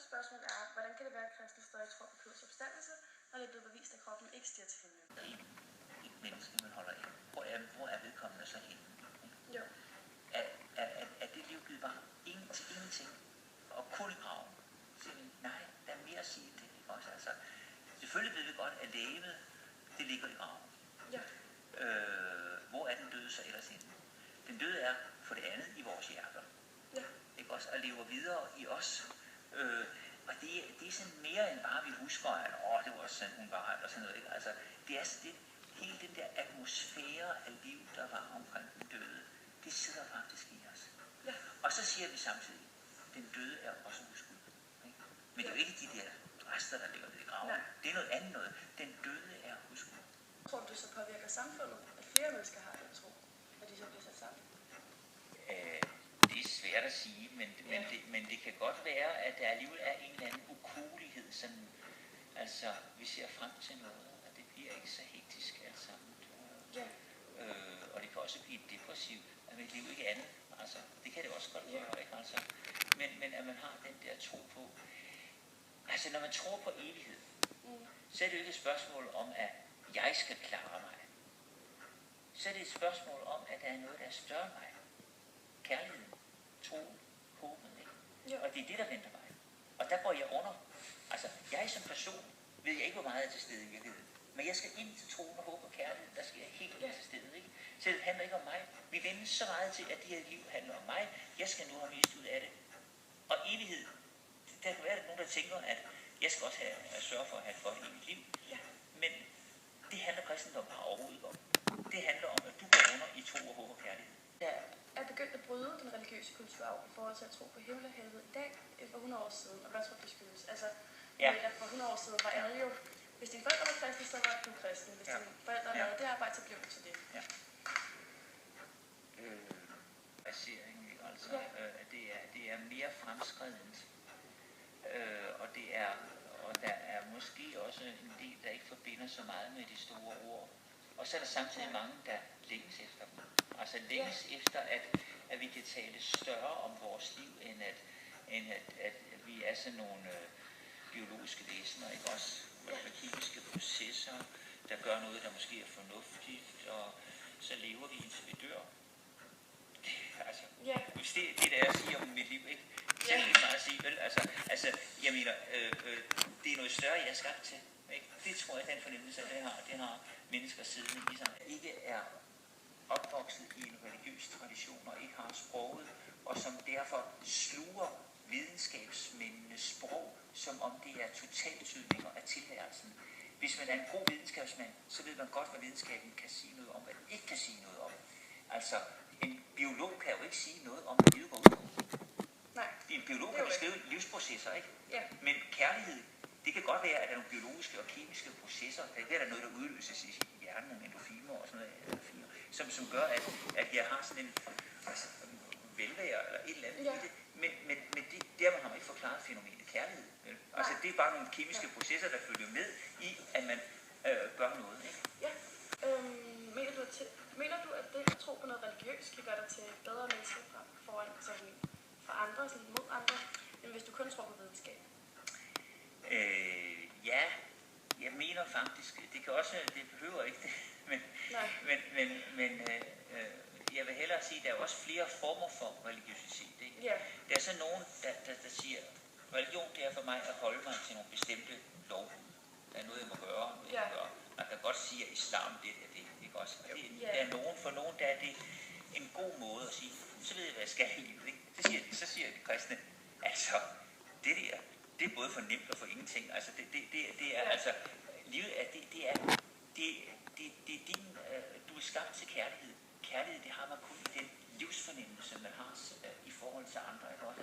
første spørgsmål er, hvordan kan det være, at kristne stadig tror på kødets opstandelse, når det er blevet bevist, at kroppen ikke stiger til himlen? Der er et menneske, man holder af. Hvor er vedkommende så henne? Jo. Er det liv givet bare til ingenting? Og kun i graven? Nej, der er mere at sige det. Ikke også? Altså, selvfølgelig ved vi godt, at lægemet, det ligger i graven. Ja. Hvor er den døde så ellers henne? Den døde er for det andet i vores hjerter. Ja. Ikke også? Og lever videre i os. Og det er sådan mere end bare, vi husker, at det var sådan, hun var, eller sådan noget. Ikke? Altså, det er sådan hele den der atmosfære af liv, der var omkring den døde, det sidder faktisk i os. Ja. Og så siger vi samtidig, den døde er også hos Gud. Ikke? Men det er jo ikke de der rester, der ligger nede i graven. Nej. Det er noget andet noget. Den døde er hos Gud. Tror du, det så påvirker samfundet, at flere mennesker har den tro, når de så bliver sat sammen? Det er svært at sige, men det kan godt være, at der alligevel er en eller anden ukuelighed. Sådan, altså, vi ser frem til noget, og det bliver ikke så hektisk alt sammen. Ja. Og det kan også blive depressivt, at mit liv ikke er andet. Altså, det kan det også godt gøre, ikke? Altså, men at man har den der tro på. Altså, når man tror på evighed, så er det jo ikke et spørgsmål om, at jeg skal klare mig. Så er det et spørgsmål om, at der er noget, der er større end mig. Kærligheden, troen, håbet, ikke? Ja. Og det er det, der venter mig. Og der går jeg under. Altså, jeg som person ved jeg ikke, hvor meget er til stede i virkeligheden. Men jeg skal ind til troen og håb og kærligheden, der skal jeg helt til stede, ikke? Så det handler ikke om mig. Vi vender så meget til, at det her liv handler om mig. Jeg skal nu have mest ud af det. Og evighed, der kan være nogen, der tænker, at jeg skal også sørge for at have et godt evigt liv. Ja. Men det handler kristendom bare overhovedet ikke om. Det handler om, at du går under i tro og håb og kærlighed. Ja. Er begyndt at bryde den religiøse kulturarv i forhold til at tro på himmel og helvede i dag, for 100 år siden, og hvad tror du, det skyldes? Altså, for 100 år siden var alle jo, hvis dine forældre var kristne, så var du kristen. Hvis dine forældre lavede det arbejde, så blev du til det. Ja. Baseringen, ikke? Altså, det er mere fremskredent. Og der er måske også en del, der ikke forbinder så meget med de store ord. Og så er der samtidig mange, der længes efter dem. Altså længes efter, at vi kan tale større om vores liv, end at vi er sådan nogle biologiske væsener, ikke også? Med kemiske processer, der gør noget, der måske er fornuftigt, og så lever vi indtil vi dør. Altså, hvis det er det, jeg siger om mit liv, ikke? Så er det ikke meget at sige, vel? Altså, jeg mener, det er noget større, jeg er skabt til. Ikke? Det tror jeg, den fornemmelse, det har mennesker siddende i sig. Ikke er opvokset i en religiøs tradition og ikke har sproget, og som derfor sluger videnskabsmændenes sprog, som om det er totaltydninger af tilværelsen. Hvis man er en god videnskabsmand, så ved man godt, hvad videnskaben kan sige noget om, hvad den ikke kan sige noget om. Altså, en biolog kan jo ikke sige noget om, hvad livet går ud på. Nej. En biolog kan beskrive livsprocesser, ikke? Ja. Men kærlighed, det kan godt være, at der er nogle biologiske og kemiske processer. Der kan være noget, der udløses i hjernen, med endorfiner og sådan noget, som gør, at jeg har sådan en velvære eller et eller andet i det. Men der har man ikke forklaret fænomenet kærlighed. Vel? Altså, det er bare nogle kemiske processer, der følger med i, at man gør noget, ikke? Ja. Mener du, at det at tro på noget religiøst kan gøre dig til bedre mennesker for andre, sådan mod andre, end hvis du kun tror på videnskab? Ja, jeg mener faktisk, det kan også, det behøver ikke det, men jeg vil hellere sige, at der er også flere former for religiøsitet. Ikke? Yeah. Der er så nogen, der siger, religion det er for mig at holde mig til nogle bestemte lovbud. Der er noget, jeg må gøre, noget jeg må gøre. Man kan godt sige, at islam det er det, ikke også? Der er nogen, for nogen, der er det en god måde at sige, så ved jeg, hvad jeg skal i livet, ikke? Så siger de kristne, altså, det der, det er både for nemt og for ingenting. Altså, det er altså, livet er, det er din, du er skabt til kærlighed. Kærlighed, det har man kun i den livsfornemmelse, man har i forhold til andre, ikke også?